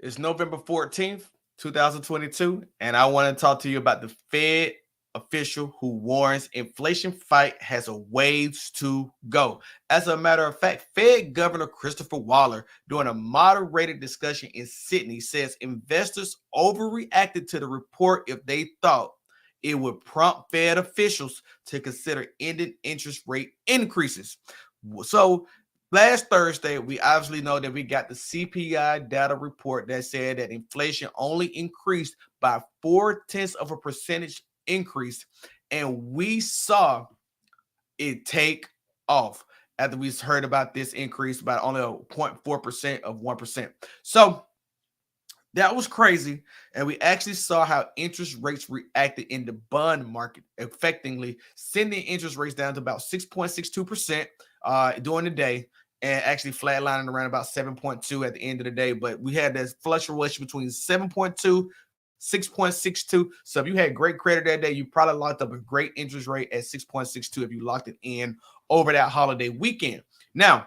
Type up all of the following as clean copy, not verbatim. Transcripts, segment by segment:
It's November 14th, 2022, and I want to talk to you about the Fed official who warns inflation fight has a ways to go. As a matter of fact, Fed Governor Christopher Waller, during a moderated discussion in Sydney, says investors overreacted to the report if they thought it would prompt Fed officials to consider ending interest rate increases. So last Thursday, we obviously know that we got the CPI data report that said that inflation only increased by 0.4 of a percentage increase, and we saw it take off after we heard about this increase by only a 0.4% of 1%. So that was crazy. And we actually saw how interest rates reacted in the bond market, effectively sending interest rates down to about 6.62% during the day, and actually flatlining around about 7.2 at the end of the day. But we had this fluctuation between 7.2, 6.62. So if you had great credit that day, you probably locked up a great interest rate at 6.62 if you locked it in over that holiday weekend. Now,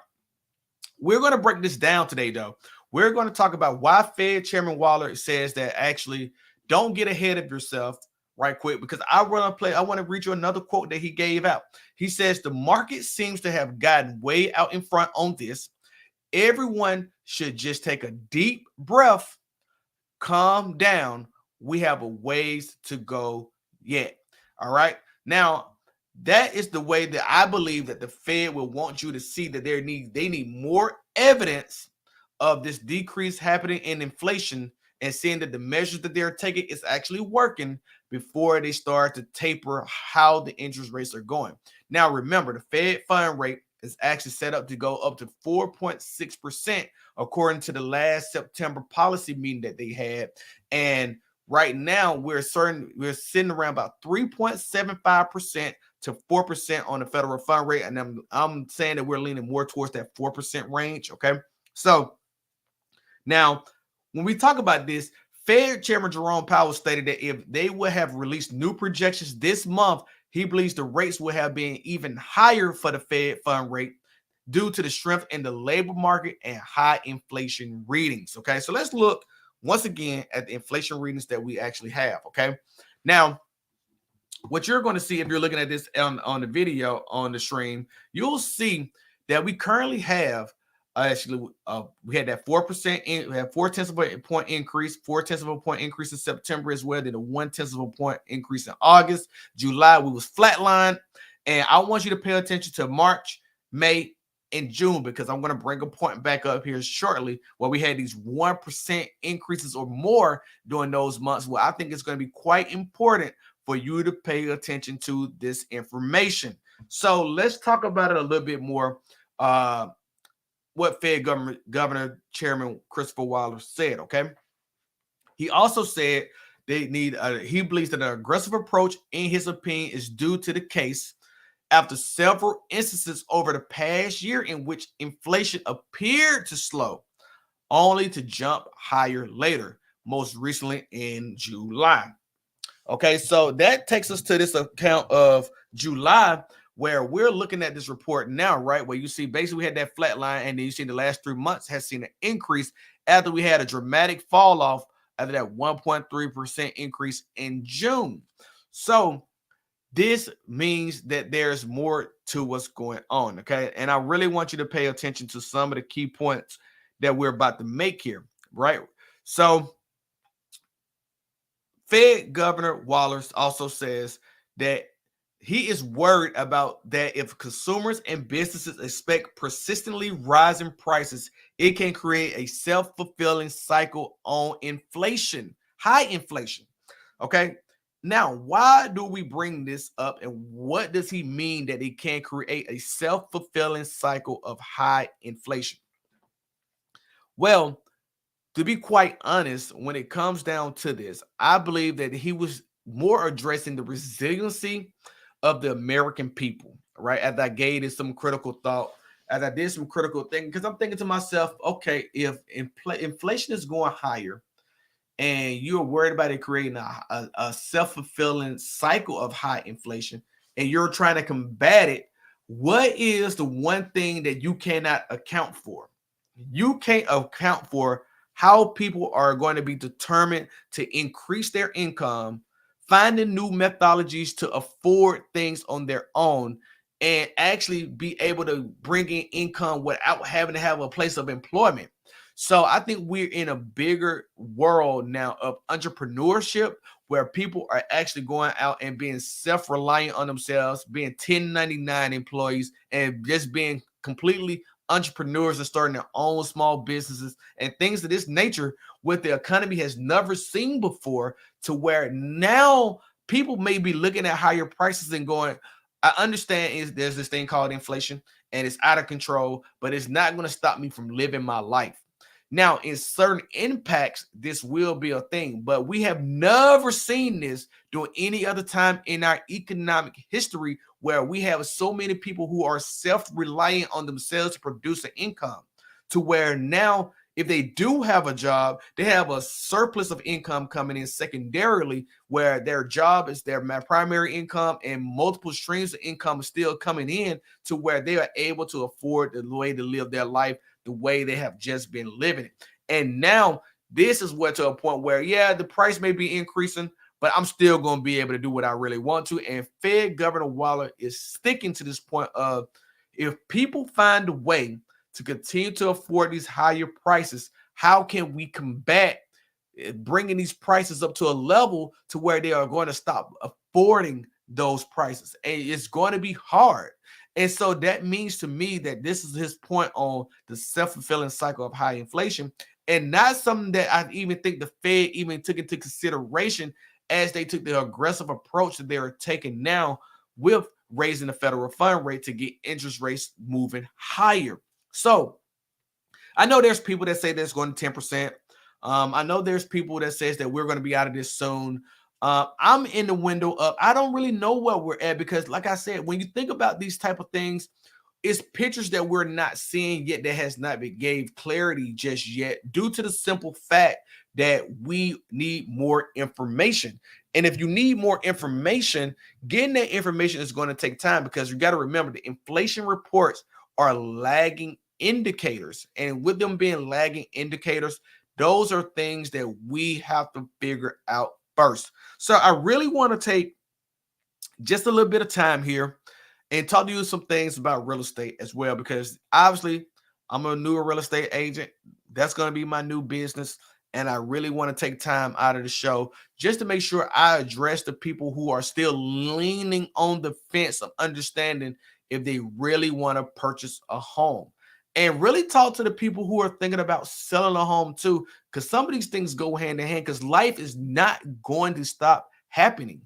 we're going to break this down today, though. We're going to talk about why Fed Chairman Waller says that actually don't get ahead of yourself right quick, because I want to read you another quote that he gave out. He says the market seems to have gotten way out in front on this. Everyone should just take a deep breath, calm down. We have a ways to go yet. All right. Now, that is the way that I believe that the Fed will want you to see that they need more evidence of this decrease happening in inflation, and seeing that the measures that they're taking is actually working before they start to taper how the interest rates are going. Now, remember, the Fed fund rate is actually set up to go up to 4.6%, according to the last September policy meeting that they had. And right now, we're sitting around about 3.75% to 4% on the federal fund rate. And I'm saying that we're leaning more towards that 4% range. Okay. So now, when we talk about this, Fed Chairman Jerome Powell stated that if they would have released new projections this month, he believes the rates would have been even higher for the Fed fund rate due to the strength in the labor market and high inflation readings. Okay, so let's look once again at the inflation readings that we actually have. Okay, now what you're going to see if you're looking at this on the video on the stream, you'll see that we currently have we had that 4%, we had 0.4 of a point increase, 0.4 of a point increase in September as well, then a 0.1 of a point increase in August. July, we was flatlined. And I want you to pay attention to March, May, and June, because I'm going to bring a point back up here shortly where we had these 1% increases or more during those months, where I think it's going to be quite important for you to pay attention to this information. So let's talk about it a little bit more. What Fed Governor Chairman Christopher Waller said. Okay, he also said they need. He believes that an aggressive approach, in his opinion, is due to the case after several instances over the past year in which inflation appeared to slow, only to jump higher later. Most recently in July. Okay, so that takes us to this account of July, where we're looking at this report now, right? Where you see basically we had that flat line, and then you see the last 3 months has seen an increase after we had a dramatic fall off after that 1.3% increase in June. So this means that there's more to what's going on, okay? And I really want you to pay attention to some of the key points that we're about to make here, right? So Fed Governor Wallace also says that he is worried about that if consumers and businesses expect persistently rising prices, it can create a self-fulfilling cycle on inflation, high inflation. Okay. Now, why do we bring this up, and what does he mean that it can create a self-fulfilling cycle of high inflation? Well, to be quite honest, when it comes down to this, I believe that he was more addressing the resiliency of the American people, right? As I gave it some critical thought, as I did some critical thinking, because I'm thinking to myself, okay, if inflation is going higher and you're worried about it creating a self-fulfilling cycle of high inflation, and you're trying to combat it, what is the one thing that you cannot account for? You can't account for how people are going to be determined to increase their income, finding new methodologies to afford things on their own, and actually be able to bring in income without having to have a place of employment. So I think we're in a bigger world now of entrepreneurship where people are actually going out and being self-reliant on themselves, being 1099 employees, and just being completely entrepreneurs and starting their own small businesses and things of this nature, what the economy has never seen before, to where now people may be looking at higher prices and going, I understand there's this thing called inflation and it's out of control, but it's not going to stop me from living my life. Now, in certain impacts, this will be a thing, but we have never seen this during any other time in our economic history where we have so many people who are self-reliant on themselves to produce an income, to where now, if they do have a job, they have a surplus of income coming in secondarily, where their job is their primary income and multiple streams of income is still coming in, to where they are able to afford the way to live their life the way they have just been living it. And now this is what, to a point where, yeah, the price may be increasing, but I'm still going to be able to do what I really want to. And Fed Governor Waller is sticking to this point of, if people find a way to continue to afford these higher prices, how can we combat bringing these prices up to a level to where they are going to stop affording those prices? And it's going to be hard. And so that means to me that this is his point on the self-fulfilling cycle of high inflation, and not something that I even think the Fed even took into consideration as they took the aggressive approach that they are taking now with raising the federal fund rate to get interest rates moving higher. So I know there's people that say that's going to 10%. I know there's people that says that we're going to be out of this soon. I'm in the window of, I don't really know where we're at, because like I said, when you think about these type of things, it's pictures that we're not seeing yet, that has not been gave clarity just yet, due to the simple fact that we need more information. And if you need more information, getting that information is going to take time, because you got to remember the inflation reports are lagging indicators. And with them being lagging indicators, those are things that we have to figure out first. So I really want to take just a little bit of time here and talk to you some things about real estate as well, because obviously I'm a newer real estate agent. That's going to be my new business. And I really want to take time out of the show just to make sure I address the people who are still leaning on the fence of understanding if they really want to purchase a home, and really talk to the people who are thinking about selling a home too, because some of these things go hand in hand, because life is not going to stop happening.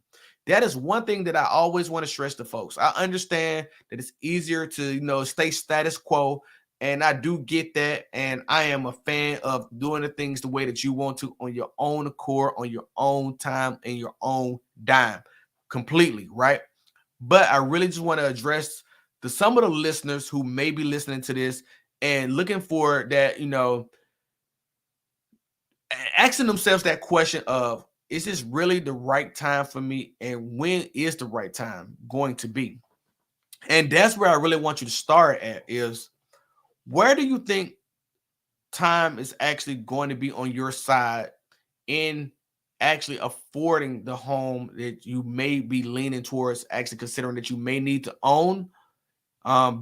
That is one thing that I always want to stress to folks. I understand that it's easier to, stay status quo, and I do get that. And I am a fan of doing the things the way that you want to, on your own accord, on your own time, and your own dime, completely, right? But I really just want to address some of the listeners who may be listening to this and looking for that, asking themselves that question of, is this really the right time for me? And when is the right time going to be? And that's where I really want you to start at, is where do you think time is actually going to be on your side in actually affording the home that you may be leaning towards, actually considering that you may need to own,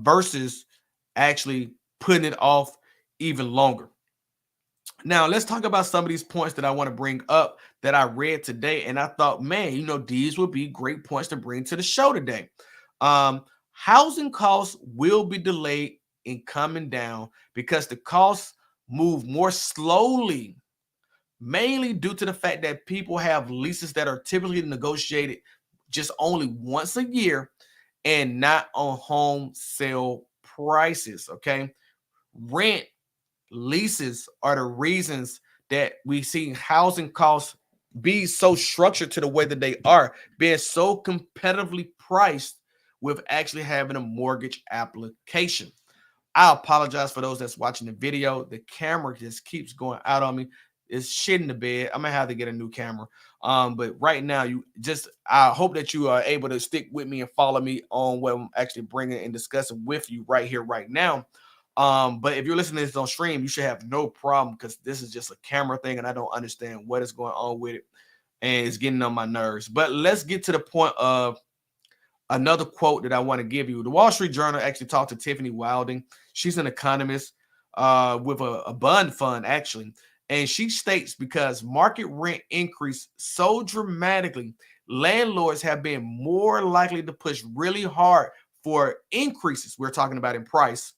versus actually putting it off even longer? Now, let's talk about some of these points that I want to bring up that I read today. And I thought, man, these would be great points to bring to the show today. Housing costs will be delayed in coming down because the costs move more slowly, mainly due to the fact that people have leases that are typically negotiated just only once a year and not on home sale prices. Okay. Rent, leases are the reasons that we see housing costs be so structured to the way that they are, being so competitively priced with actually having a mortgage application. I apologize for those that's watching the video. The camera just keeps going out on me. It's shit in the bed. I'm gonna have to get a new camera. But right now, I hope that you are able to stick with me and follow me on what I'm actually bringing and discussing with you right here, right now. But if you're listening to this on stream, you should have no problem because this is just a camera thing and I don't understand what is going on with it. And it's getting on my nerves. But let's get to the point of another quote that I want to give you. The Wall Street Journal actually talked to Tiffany Wilding. She's an economist with a bond fund, actually. And she states because market rent increased so dramatically, landlords have been more likely to push really hard for increases. We're talking about in price.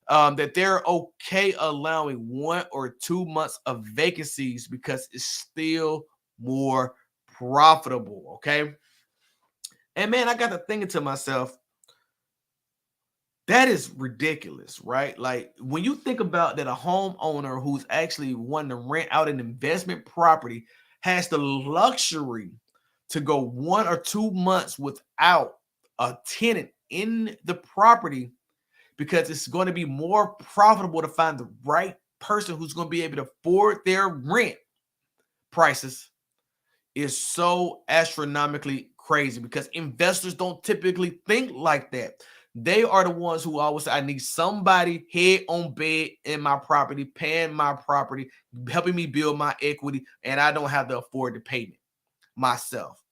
That they're okay allowing 1 or 2 months of vacancies because it's still more profitable. Okay. And man, I got to thinking to myself, that is ridiculous, right? Like when you think about that, a homeowner who's actually wanting to rent out an investment property has the luxury to go 1 or 2 months without a tenant in the property because it's going to be more profitable to find the right person who's going to be able to afford their rent prices is so astronomically crazy because investors don't typically think like that. They are the ones who always say, I need somebody head on bed in my property, paying my property, helping me build my equity, and I don't have to afford the payment myself.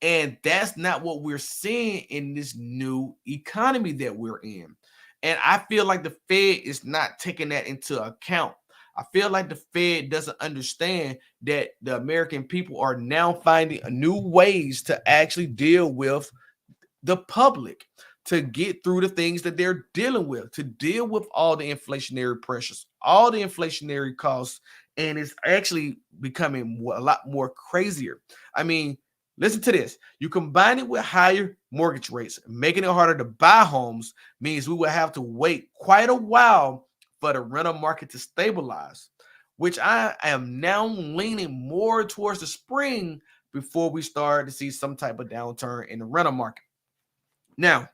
And that's not what we're seeing in this new economy that we're in. And I feel like the Fed is not taking that into account. I feel like the Fed doesn't understand that the American people are now finding new ways to actually deal with the public, to get through the things that they're dealing with, to deal with all the inflationary pressures, all the inflationary costs. And it's actually becoming a lot more crazier. I mean, listen to this. You combine it with higher mortgage rates, making it harder to buy homes means we will have to wait quite a while for the rental market to stabilize, which I am now leaning more towards the spring before we start to see some type of downturn in the rental market. Now,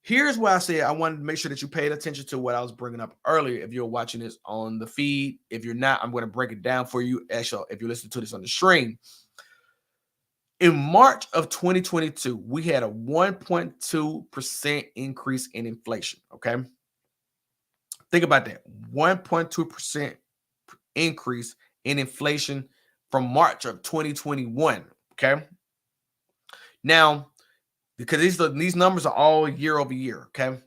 here's why I say I wanted to make sure that you paid attention to what I was bringing up earlier. If you're watching this on the feed, if you're not, I'm going to break it down for you. Actually, if you listen to this on the stream, in March of 2022, we had a 1.2% increase in inflation. Okay. Think about that. 1.2% increase in inflation from March of 2021. Okay. Now, because these numbers are all year over year. Okay.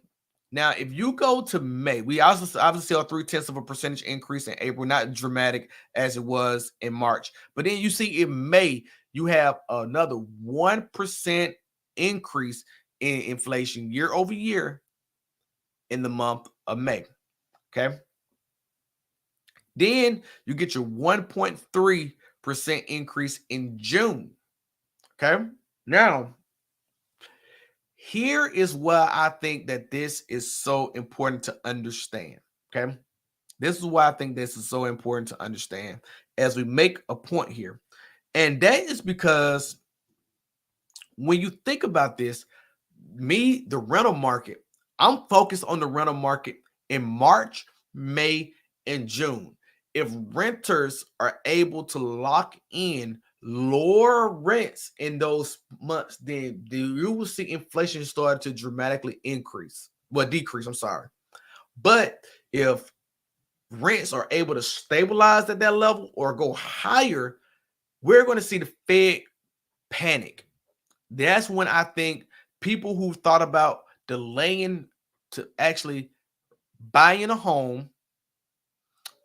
Now, if you go to May, we also obviously saw 0.3% increase in April, not dramatic as it was in March. But then you see in May, you have another 1% increase in inflation year over year in the month of May. Okay. Then you get your 1.3% increase in June. Okay. Now, here is why I think that this is so important to understand. Okay. This is why I think this is so important to understand as we make a point here. And that is because when you think about this, the rental market, I'm focused on the rental market in March, May, and June. If renters are able to lock in lower rents in those months, then you will see inflation start to dramatically decrease. I'm sorry. But if rents are able to stabilize at that level or go higher, we're going to see the Fed panic. That's when I think people who thought about delaying to actually buying a home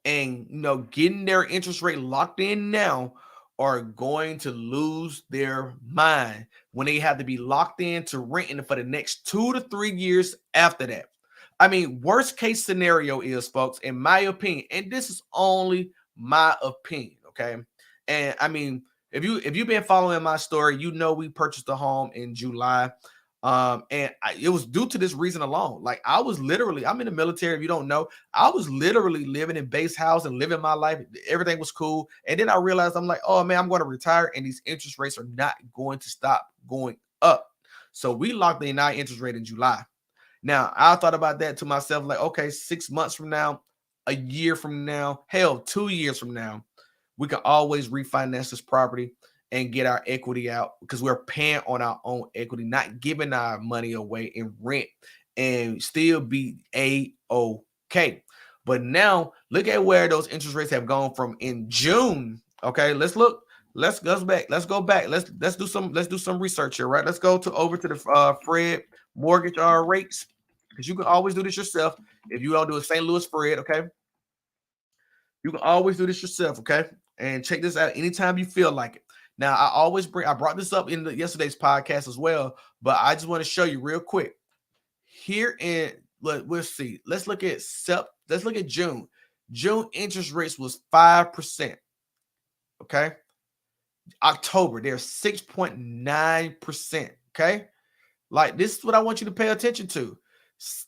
and getting their interest rate locked in now are going to lose their mind when they have to be locked in to renting for the next 2 to 3 years after that. I mean, worst case scenario is, folks, in my opinion, and this is only my opinion, okay? And I mean, if you've been following my story, we purchased a home in July. And it was due to this reason alone. Like I'm in the military. If you don't know, I was literally living in base house and living my life. Everything was cool. And then I realized I'm like, oh man, I'm going to retire and these interest rates are not going to stop going up. So we locked in our interest rate in July. Now I thought about that to myself, like, okay, 6 months from now, a year from now, hell, 2 years from now, we can always refinance this property and get our equity out because we're paying on our own equity, not giving our money away in rent, and still be okay. But now look at where those interest rates have gone from in June. Okay, let's look. Let's go back. Let's go back. Let's do some research here, right? Let's go over to the Fred mortgage rates, because you can always do this yourself if you don't do a St. Louis Fred. Okay, you can always do this yourself. Okay, and check this out anytime you feel like it. Now I brought this up in yesterday's podcast as well, but I just want to show you real quick here in we'll see. Let's look at June. June interest rates was 5%. Okay. October, they're 6.9%. Okay. Like, this is what I want you to pay attention to.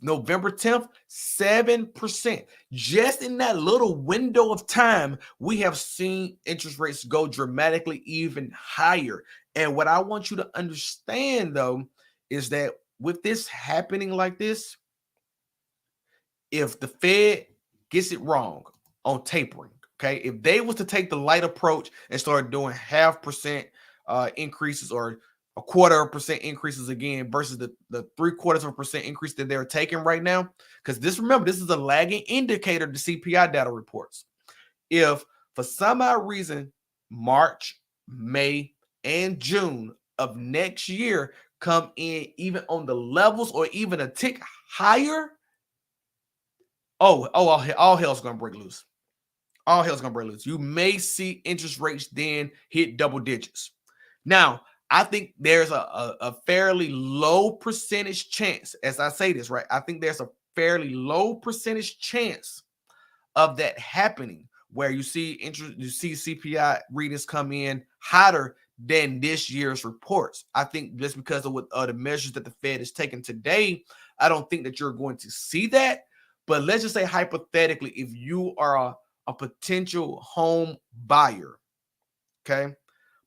November 10th, 7%. Just in that little window of time, we have seen interest rates go dramatically even higher. And what I want you to understand, though, is that with this happening like this, if the Fed gets it wrong on tapering, okay, if they was to take the light approach and start doing 0.5% increases or 0.25% increases again versus the 0.75% increase that they're taking right now, because remember, this is a lagging indicator to CPI data reports. If for some odd reason March, May, and June of next year come in even on the levels or even a tick higher, all hell's gonna break loose. All hell's gonna break loose. You may see interest rates then hit double digits. Now, I think there's a fairly low percentage chance, as I say this, right? I think there's a fairly low percentage chance of that happening, where you see CPI readings come in hotter than this year's reports. I think just because of what the measures that the Fed is taking today, I don't think that you're going to see that. But let's just say hypothetically, if you are a potential home buyer, okay,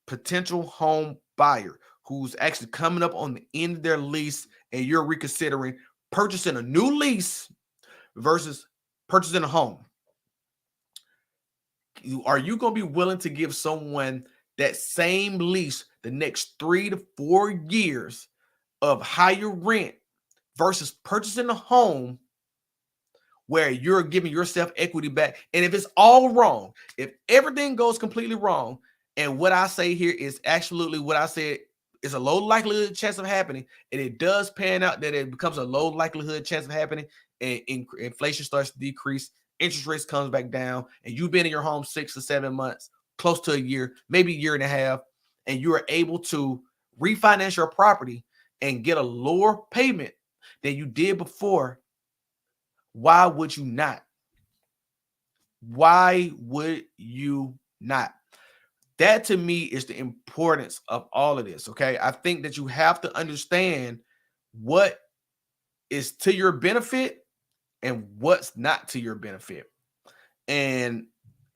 potential home buyer who's actually coming up on the end of their lease, and you're reconsidering purchasing a new lease versus purchasing a home, are you going to be willing to give someone that same lease the next 3 to 4 years of higher rent versus purchasing a home where you're giving yourself equity back? And if it's all wrong, if everything goes completely wrong, and what I say here is absolutely what I said is a low likelihood chance of happening, and it does pan out that it becomes a low likelihood chance of happening, and inflation starts to decrease, interest rates comes back down, and you've been in your home 6 to 7 months, close to a year, maybe a year and a half, and you are able to refinance your property and get a lower payment than you did before, why would you not? Why would you not? That to me is the importance of all of this. Okay. I think that you have to understand what is to your benefit and what's not to your benefit. And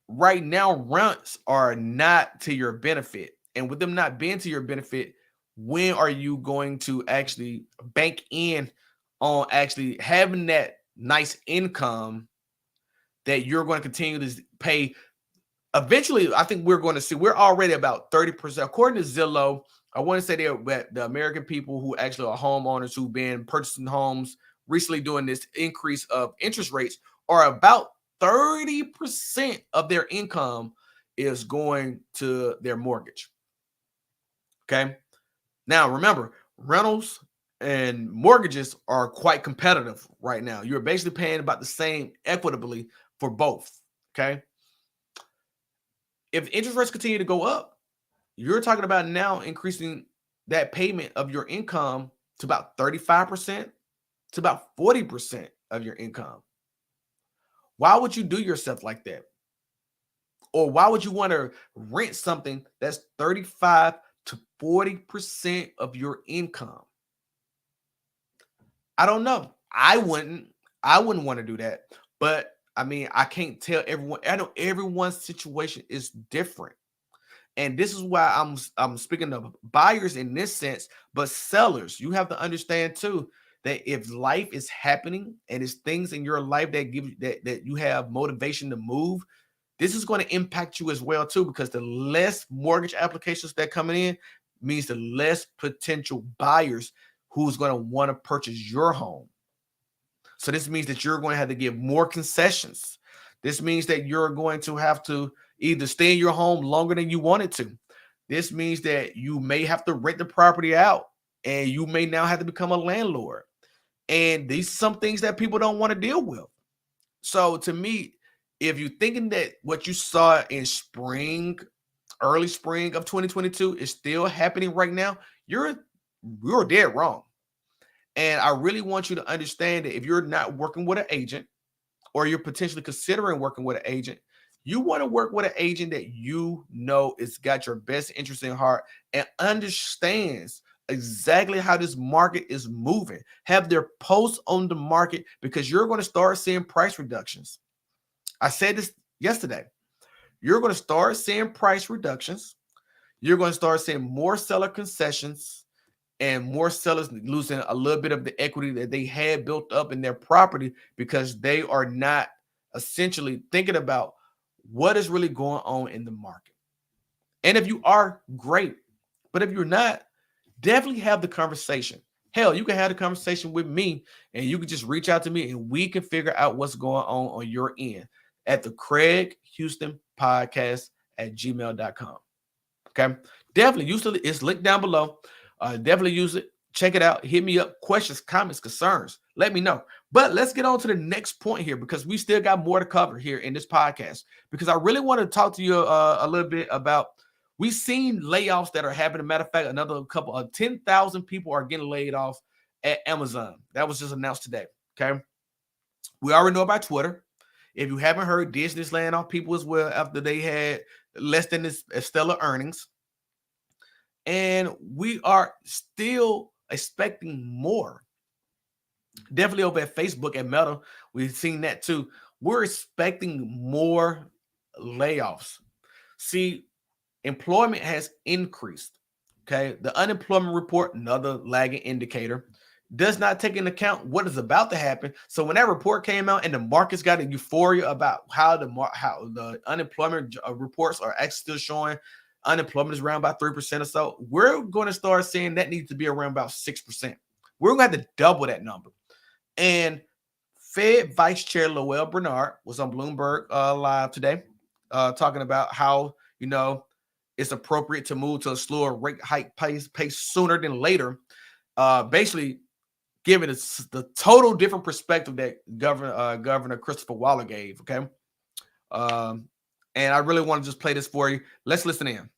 right now, rents are not to your benefit. And with them not being to your benefit, when are you going to actually bank in on actually having that nice income that you're going to continue to pay? Eventually, I think we're going to see, we're already about 30%. According to Zillow, I want to say that the American people who actually are homeowners who've been purchasing homes recently doing this increase of interest rates are about 30% of their income is going to their mortgage. Okay. Now, remember, rentals and mortgages are quite competitive right now. You're basically paying about the same equitably for both. Okay. If interest rates continue to go up, you're talking about now increasing that payment of your income to about 35% to about 40% of your income. Why would you do yourself like that? Or why would you want to rent something that's 35 to 40% of your income? I don't know. I wouldn't want to do that. But I mean, I can't tell everyone. I know everyone's situation is different. And this is why I'm speaking of buyers in this sense, but sellers, you have to understand too that if life is happening and it's things in your life that give you that you have motivation to move, this is going to impact you as well too, because the less mortgage applications that coming in means the less potential buyers who's going to want to purchase your home. So this means that you're going to have to give more concessions. This means that you're going to have to either stay in your home longer than you wanted to. This means that you may have to rent the property out and you may now have to become a landlord. And these are some things that people don't want to deal with. So to me, if you're thinking that what you saw in spring, early spring of 2022 is still happening right now, you're dead wrong. And I really want you to understand that if you're not working with an agent or you're potentially considering working with an agent, you want to work with an agent that you know is got your best interest in heart and understands exactly how this market is moving. Have their posts on the market because you're going to start seeing price reductions. I said this yesterday. You're going to start seeing price reductions. You're going to start seeing more seller concessions and more sellers losing a little bit of the equity that they had built up in their property because they are not essentially thinking about what is really going on in the market. And if you are, great. But if you're not, definitely have the conversation. Hell, you can have the conversation with me and you can just reach out to me and we can figure out what's going on your end at the Craig Houston podcast at gmail.com. Okay. Definitely use it. It's linked down below. Definitely use it. Check it out. Hit me up. Questions, comments, concerns. Let me know. But let's get on to the next point here because we still got more to cover here in this podcast. Because I really want to talk to you a little bit about. We've seen layoffs that are happening. Matter of fact, another couple of 10,000 people are getting laid off at Amazon. That was just announced today. Okay. We already know about Twitter. If you haven't heard, Disney's laying off people as well after they had less than this stellar earnings. And we are still expecting more. Definitely over at Facebook and Meta, we've seen that too. We're expecting more layoffs. See, employment has increased. Okay. The unemployment report, another lagging indicator, does not take into account what is about to happen. So when that report came out and the markets got a euphoria about how the unemployment reports are actually still showing unemployment is around about 3% or so, we're going to start seeing that needs to be around about 6%. We're going to have to double that number. And Fed Vice Chair Lowell Bernard was on Bloomberg Live today talking about how, it's appropriate to move to a slower rate hike pace sooner than later. Basically, giving us the total different perspective that Governor Christopher Waller gave. Okay. And I really want to just play this for you. Let's listen in.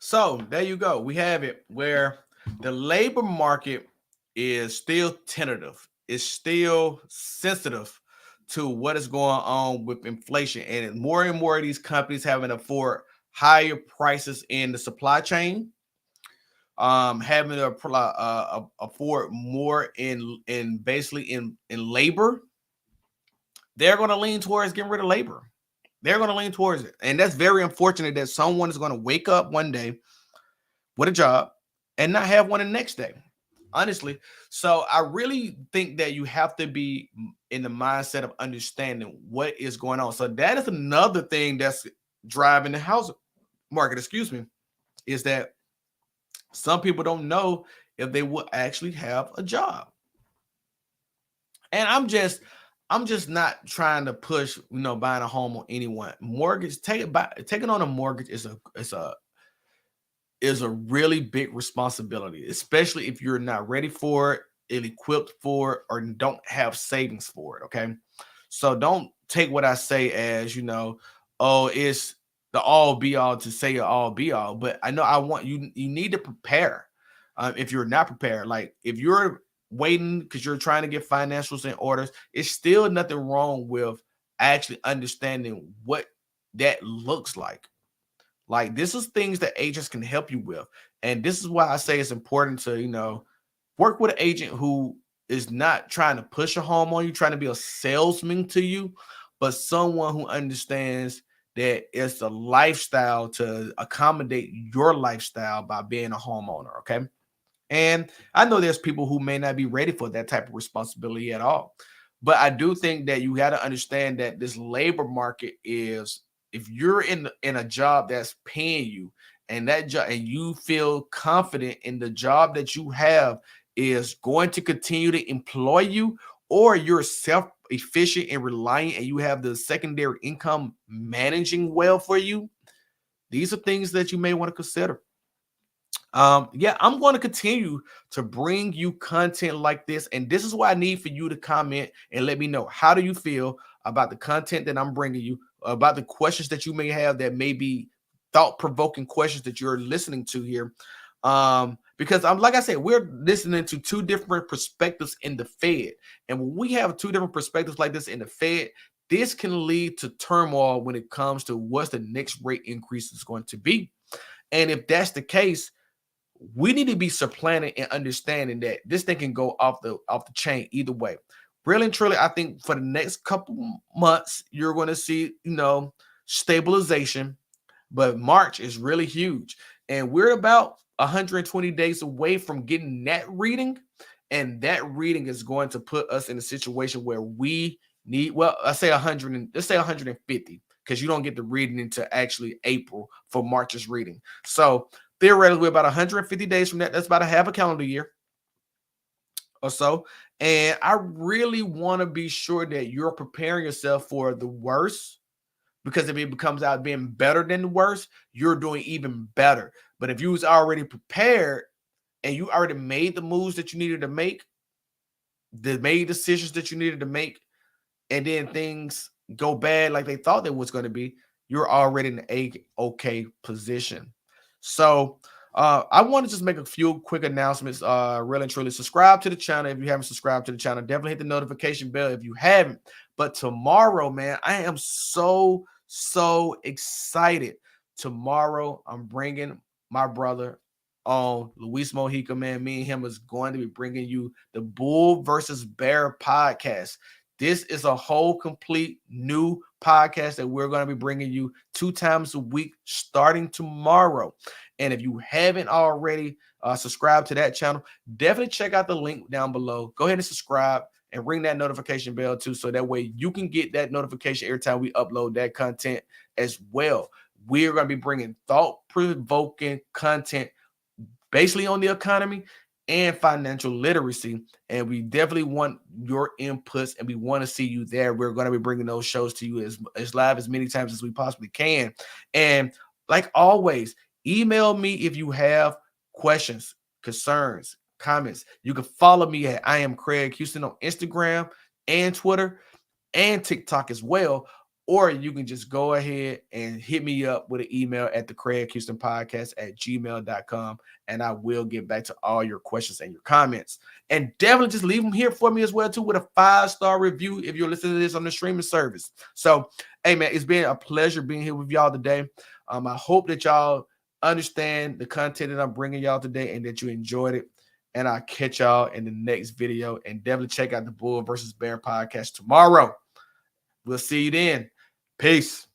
So there you go. We have it where the labor market is still tentative. is still sensitive to what is going on with inflation, and more and more of these companies having to afford higher prices in the supply chain, having to afford more in basically in labor. They're going to lean towards getting rid of labor. They're going to lean towards it, and that's very unfortunate that someone is going to wake up one day with a job and not have one the next day, honestly. So I really think that you have to be in the mindset of understanding what is going on. So that is another thing that's driving the housing market, excuse me, is that some people don't know if they will actually have a job. And I'm just not trying to push, buying a home on anyone. Taking on a mortgage is a really big responsibility, especially if you're not ready for it, ill-equipped for it, or don't have savings for it. Okay. So don't take what I say as, oh, it's the all be all to say all be all. But I know I want you need to prepare. If you're not prepared, like if you're waiting because you're trying to get financials in orders, it's still nothing wrong with actually understanding what that looks like. Like this is things that agents can help you with. And this is why I say it's important to, work with an agent who is not trying to push a home on you, trying to be a salesman to you, but someone who understands that it's a lifestyle to accommodate your lifestyle by being a homeowner. Okay. And I know there's people who may not be ready for that type of responsibility at all. But I do think that you got to understand that this labor market is, if you're in a job that's paying you, and that job, and you feel confident in the job that you have is going to continue to employ you, or you're self-efficient and reliant and you have the secondary income managing well for you, these are things that you may want to consider. Yeah, I'm going to continue to bring you content like this, and this is what I need for you to comment and let me know, how do you feel about the content that I'm bringing you, about the questions that you may have that may be thought-provoking questions that you're listening to here. Because I'm, like I said, we're listening to two different perspectives in the Fed, and when we have two different perspectives like this in the Fed, this can lead to turmoil when it comes to what's the next rate increase is going to be. And if that's the case, we need to be supplanting and understanding that this thing can go off the chain either way. Really and truly, I think for the next couple months, you're going to see, stabilization, but March is really huge. And we're about 120 days away from getting that reading. And that reading is going to put us in a situation where we need, well, I say 100, let's say 150, because you don't get the reading until actually April for March's reading. So theoretically, we're about 150 days from that. That's about a half a calendar year or so. And I really want to be sure that you're preparing yourself for the worst, because if it becomes out being better than the worst, you're doing even better. But if you was already prepared and you already made the moves that you needed to make, made decisions that you needed to make, and then things go bad like they thought they was going to be, you're already in a okay position. So I want to just make a few quick announcements. Really and truly, subscribe to the channel if you haven't subscribed to the channel. Definitely hit the notification bell if you haven't. But tomorrow, man, I am so excited. Tomorrow, I'm bringing my brother on, Luis Mojica, man. Me and him is going to be bringing you the Bull versus Bear podcast. This is a whole complete new podcast that we're going to be bringing you 2 times a week starting tomorrow. And if you haven't already subscribed to that channel, definitely check out the link down below. Go ahead and subscribe and ring that notification bell too, so that way you can get that notification every time we upload that content as well. We're going to be bringing thought-provoking content basically on the economy and financial literacy, and we definitely want your inputs, and we want to see you there. We're going to be bringing those shows to you as live as many times as we possibly can. And like always, email me if you have questions, concerns, comments. You can follow me at I am Craig Houston on Instagram and Twitter and TikTok as well. or you can just go ahead and hit me up with an email at the Craig Houston Podcast at gmail.com, and I will get back to all your questions and your comments. And definitely just leave them here for me as well, too, with a 5-star review if you're listening to this on the streaming service. So, hey, man, it's been a pleasure being here with y'all today. I hope that y'all understand the content that I'm bringing y'all today and that you enjoyed it. And I'll catch y'all in the next video. And definitely check out the Bull versus Bear podcast tomorrow. We'll see you then. Peace.